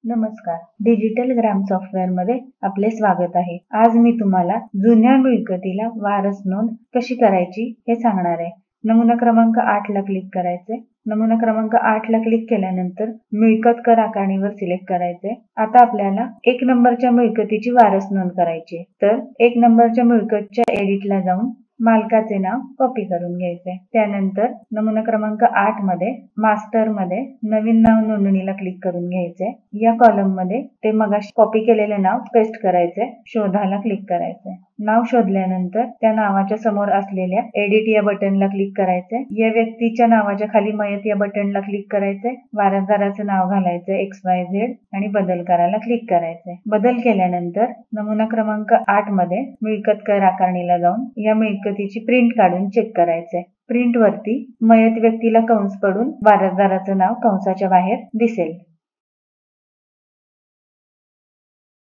नमस्कार. डिजिटल ग्राम सॉफ्टवेअर मध्ये आपले स्वागत आहे. आज मी तुम्हाला जुन्या मिळकतीला वारस नोंद कशी करायची हे सांगणार आहे. नमुना क्रमांक 8 ला क्लिक करायचे. नमुना क्रमांक 8 ला क्लिक केल्यानंतर मिळकत कर आकारणीवर सिलेक्ट करायचे. आता आपल्याला 1 नंबरच्या मिळकतीची वारस नोंद करायची. तर 1 नंबरच्या मिळकतच्या एडिटला जाऊन मालकाचे नाव कॉपी करून घ्यायचे. त्यानंतर नमुना क्रमांक 8 मध्ये मास्टर मध्ये नवीन नाव नोंदणीला क्लिक करून घ्यायचे. या कॉलम मध्ये ते मगाशी कॉपी केलेले नाव पेस्ट करायचे. शोधाला क्लिक करायचे. नाव शोधल्यानंतर त्या नावाच्या समोर असलेल्या एडिट या बटनला क्लिक करायचे. या व्यक्तीच्या नावाच्या खाली मयत या बटनला क्लिक करायचे. वारसदाराचे नाव घालायचे XYZ आणि बदल करायला क्लिक करायचे. बदल केल्यानंतर नमुना क्रमांक 8 मध्ये मिळकत कर आकारणीला जाऊन या मिळकतीची प्रिंट काढून चेक करायचे. प्रिंट वरती मयत व्यक्तीला कंस पडून वारसदाराचं नाव कंसाच्या बाहेर दिसेल.